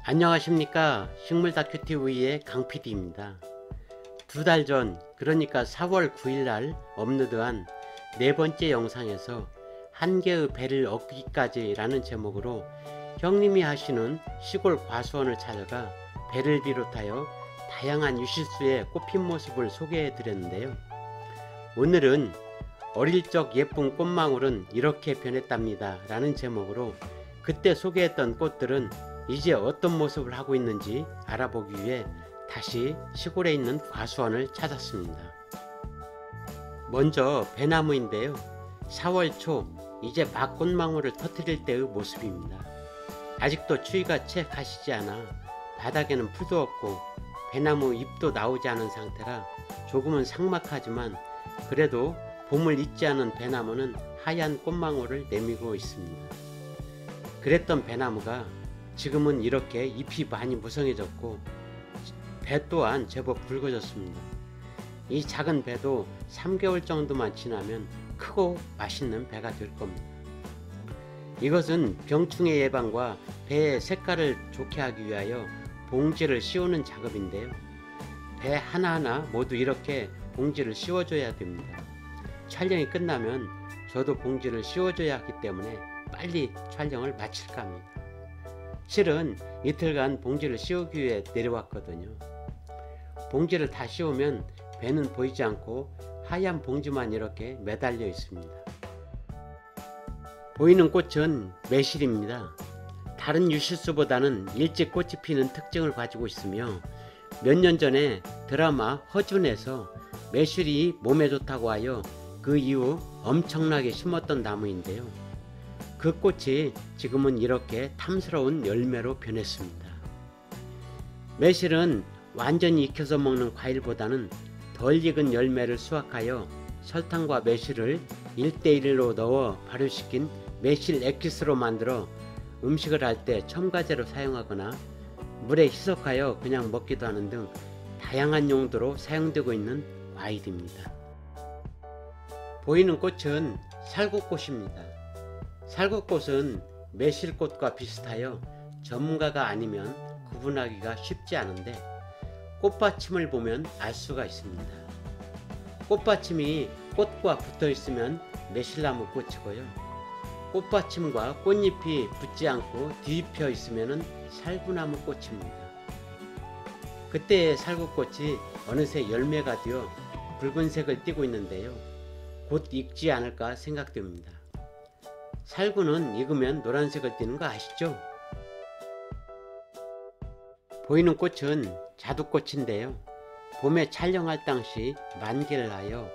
안녕하십니까. 식물다큐TV의 강PD입니다. 2달 전, 그러니까 4월 9일날 업로드한 네 번째 영상에서 한 개의 배를 얻기까지 라는 제목으로 형님이 하시는 시골 과수원을 찾아가 배를 비롯하여 다양한 유실수의 꽃핀 모습을 소개해 드렸는데요. 오늘은 어릴 적 예쁜 꽃망울은 이렇게 변했답니다 라는 제목으로 그때 소개했던 꽃들은 이제 어떤 모습을 하고 있는지 알아보기 위해 다시 시골에 있는 과수원을 찾았습니다. 먼저 배나무인데요. 4월 초 이제 막 꽃망울을 터뜨릴 때의 모습입니다. 아직도 추위가 채 가시지 않아 바닥에는 풀도 없고 배나무 잎도 나오지 않은 상태라 조금은 삭막하지만 그래도 봄을 잊지 않은 배나무는 하얀 꽃망울을 내밀고 있습니다. 그랬던 배나무가 지금은 이렇게 잎이 많이 무성해졌고 배 또한 제법 굵어졌습니다. 이 작은 배도 3개월 정도만 지나면 크고 맛있는 배가 될 겁니다. 이것은 병충해 예방과 배의 색깔을 좋게 하기 위하여 봉지를 씌우는 작업인데요. 배 하나하나 모두 이렇게 봉지를 씌워줘야 됩니다. 촬영이 끝나면 저도 봉지를 씌워줘야 하기 때문에 빨리 촬영을 마칠까 합니다. 실은 이틀간 봉지를 씌우기 위해 내려왔거든요. 봉지를 다 씌우면 배는 보이지 않고 하얀 봉지만 이렇게 매달려 있습니다. 보이는 꽃은 매실입니다. 다른 유실수보다는 일찍 꽃이 피는 특징을 가지고 있으며 몇 년 전에 드라마 허준에서 매실이 몸에 좋다고 하여 그 이후 엄청나게 심었던 나무인데요. 그 꽃이 지금은 이렇게 탐스러운 열매로 변했습니다. 매실은 완전히 익혀서 먹는 과일보다는 덜 익은 열매를 수확하여 설탕과 매실을 1:1로 넣어 발효시킨 매실 액기스로 만들어 음식을 할 때 첨가제로 사용하거나 물에 희석하여 그냥 먹기도 하는 등 다양한 용도로 사용되고 있는 과일입니다. 보이는 꽃은 살구꽃입니다. 살구꽃은 매실꽃과 비슷하여 전문가가 아니면 구분하기가 쉽지 않은데 꽃받침을 보면 알 수가 있습니다. 꽃받침이 꽃과 붙어 있으면 매실나무 꽃이고요. 꽃받침과 꽃잎이 붙지 않고 뒤집혀 있으면 살구나무 꽃입니다. 그때의 살구꽃이 어느새 열매가 되어 붉은색을 띠고 있는데요. 곧 익지 않을까 생각됩니다. 살구는 익으면 노란색을 띠는 거 아시죠? 보이는 꽃은 자두꽃인데요. 봄에 촬영할 당시 만개를 하여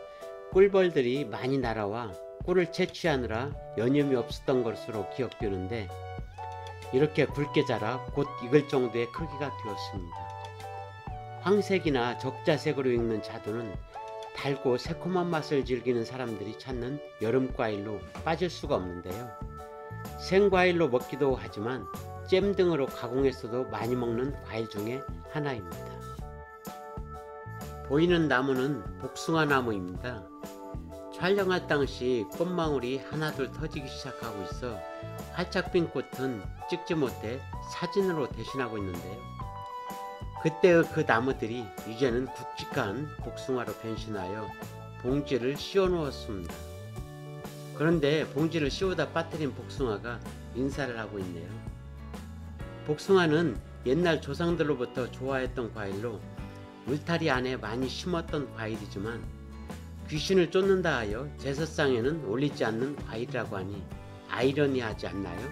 꿀벌들이 많이 날아와 꿀을 채취하느라 여념이 없었던 것으로 기억되는데 이렇게 굵게 자라 곧 익을 정도의 크기가 되었습니다. 황색이나 적자색으로 익는 자두는 달고 새콤한 맛을 즐기는 사람들이 찾는 여름과일로 빠질 수가 없는데요. 생과일로 먹기도 하지만 잼 등으로 가공해서도 많이 먹는 과일 중에 하나입니다. 보이는 나무는 복숭아나무입니다. 촬영할 당시 꽃망울이 하나둘 터지기 시작하고 있어 활짝 핀 꽃은 찍지 못해 사진으로 대신하고 있는데요. 그때의 그 나무들이 이제는 굵직한 복숭아로 변신하여 봉지를 씌워 놓았습니다. 그런데 봉지를 씌우다 빠뜨린 복숭아가 인사를 하고 있네요. 복숭아는 옛날 조상들로부터 좋아했던 과일로 울타리 안에 많이 심었던 과일이지만 귀신을 쫓는다 하여 제사상에는 올리지 않는 과일이라고 하니 아이러니하지 않나요?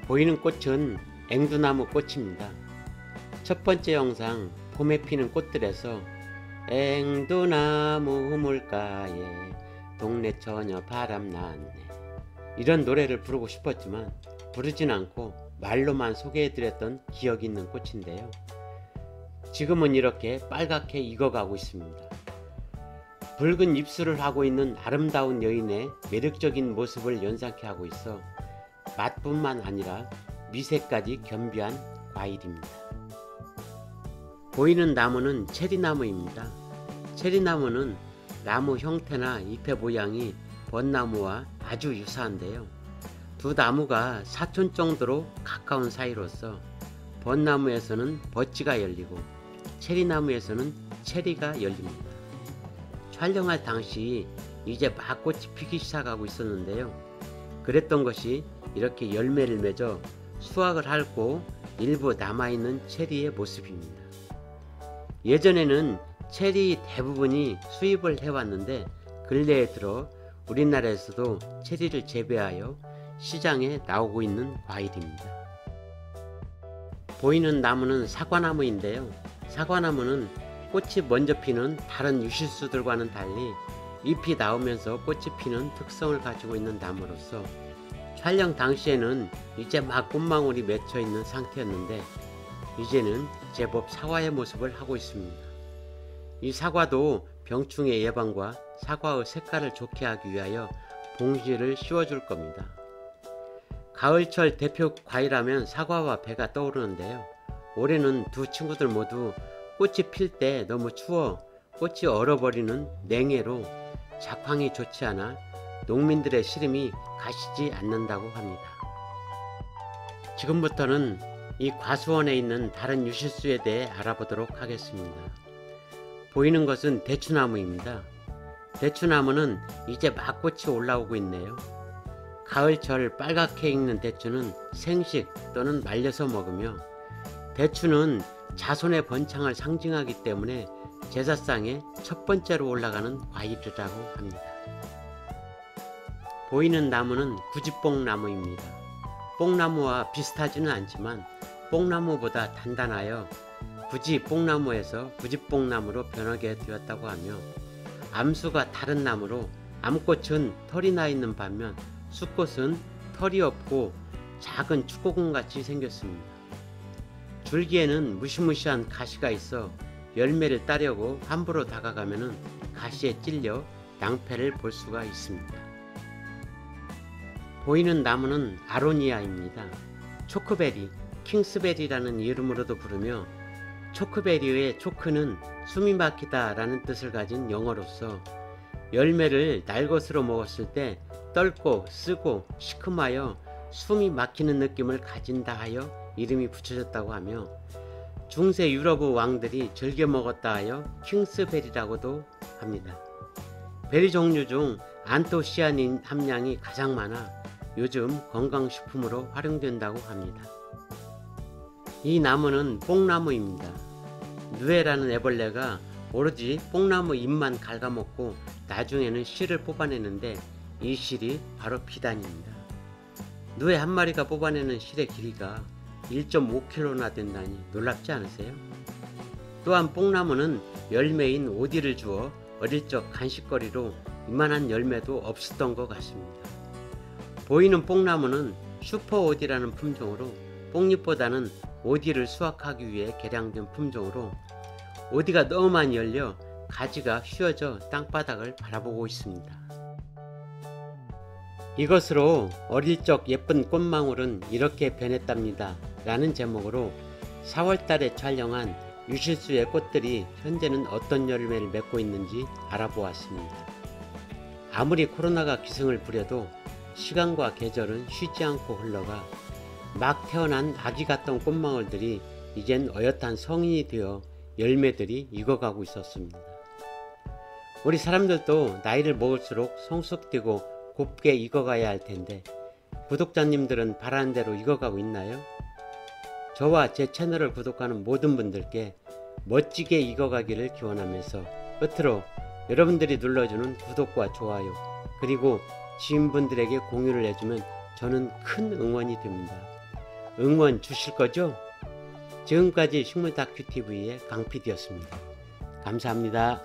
보이는 꽃은 앵두나무 꽃입니다. 첫 번째 영상 봄에 피는 꽃들에서 앵두나무 물가에 동네 처녀 바람났네 이런 노래를 부르고 싶었지만 부르진 않고 말로만 소개해드렸던 기억이 있는 꽃인데요. 지금은 이렇게 빨갛게 익어가고 있습니다. 붉은 입술을 하고 있는 아름다운 여인의 매력적인 모습을 연상케 하고 있어 맛뿐만 아니라 미세까지 겸비한 과일입니다. 보이는 나무는 체리나무입니다. 체리나무는 나무 형태나 잎의 모양이 벚나무와 아주 유사한데요. 두 나무가 사촌 정도로 가까운 사이로서 벚나무에서는 벚지가 열리고 체리나무에서는 체리가 열립니다. 촬영할 당시 이제 막 꽃이 피기 시작하고 있었는데요. 그랬던 것이 이렇게 열매를 맺어 수확을 하고 일부 남아있는 체리의 모습입니다. 예전에는 체리 대부분이 수입을 해왔는데 근래에 들어 우리나라에서도 체리를 재배하여 시장에 나오고 있는 과일입니다. 보이는 나무는 사과나무인데요. 사과나무는 꽃이 먼저 피는 다른 유실수들과는 달리 잎이 나오면서 꽃이 피는 특성을 가지고 있는 나무로서 촬영 당시에는 이제 막 꽃망울이 맺혀 있는 상태였는데 이제는 제법 사과의 모습을 하고 있습니다. 이 사과도 병충해 예방과 사과의 색깔을 좋게 하기 위하여 봉지를 씌워줄 겁니다. 가을철 대표 과일하면 사과와 배가 떠오르는데요. 올해는 두 친구들 모두 꽃이 필 때 너무 추워 꽃이 얼어버리는 냉해로 작황이 좋지 않아 농민들의 시름이 가시지 않는다고 합니다. 지금부터는 이 과수원에 있는 다른 유실수에 대해 알아보도록 하겠습니다. 보이는 것은 대추나무입니다. 대추나무는 이제 막 꽃이 올라오고 있네요. 가을철 빨갛게 익는 대추는 생식 또는 말려서 먹으며 대추는 자손의 번창을 상징하기 때문에 제사상에 첫 번째로 올라가는 과일이라고 합니다. 보이는 나무는 구지뽕나무입니다. 뽕나무와 비슷하지는 않지만 뽕나무보다 단단하여 굳이 뽕나무에서 구지뽕나무로 변하게 되었다고 하며 암수가 다른 나무로 암꽃은 털이 나 있는 반면 수꽃은 털이 없고 작은 축구공같이 생겼습니다. 줄기에는 무시무시한 가시가 있어 열매를 따려고 함부로 다가가면 가시에 찔려 낭패를 볼 수가 있습니다. 보이는 나무는 아로니아입니다. 초크베리, 킹스베리라는 이름으로도 부르며 초크베리의 초크는 숨이 막히다 라는 뜻을 가진 영어로서 열매를 날것으로 먹었을 때 떫고 쓰고 시큼하여 숨이 막히는 느낌을 가진다 하여 이름이 붙여졌다고 하며 중세 유럽의 왕들이 즐겨 먹었다 하여 킹스베리라고도 합니다. 베리 종류 중 안토시아닌 함량이 가장 많아 요즘 건강식품으로 활용된다고 합니다. 이 나무는 뽕나무입니다. 누에라는 애벌레가 오로지 뽕나무 잎만 갉아먹고 나중에는 실을 뽑아내는데 이 실이 바로 비단입니다. 누에 한 마리가 뽑아내는 실의 길이가 1.5kg나 된다니 놀랍지 않으세요? 또한 뽕나무는 열매인 오디를 주어 어릴 적 간식거리로 이만한 열매도 없었던 것 같습니다. 보이는 뽕나무는 슈퍼오디라는 품종으로 뽕잎보다는 오디를 수확하기 위해 개량된 품종으로 오디가 너무 많이 열려 가지가 휘어져 땅바닥을 바라보고 있습니다. 이것으로 어릴 적 예쁜 꽃망울은 이렇게 변했답니다 라는 제목으로 4월달에 촬영한 유실수의 꽃들이 현재는 어떤 열매를 맺고 있는지 알아보았습니다. 아무리 코로나가 기승을 부려도 시간과 계절은 쉬지 않고 흘러가 막 태어난 아기 같던 꽃망울들이 이젠 어엿한 성인이 되어 열매들이 익어가고 있었습니다. 우리 사람들도 나이를 먹을수록 성숙되고 곱게 익어가야 할 텐데 구독자님들은 바라는 대로 익어가고 있나요? 저와 제 채널을 구독하는 모든 분들께 멋지게 익어가기를 기원하면서 끝으로 여러분들이 눌러주는 구독과 좋아요 그리고 지인분들에게 공유를 해주면 저는 큰 응원이 됩니다. 응원 주실 거죠? 지금까지 식물다큐TV의 강PD였습니다. 감사합니다.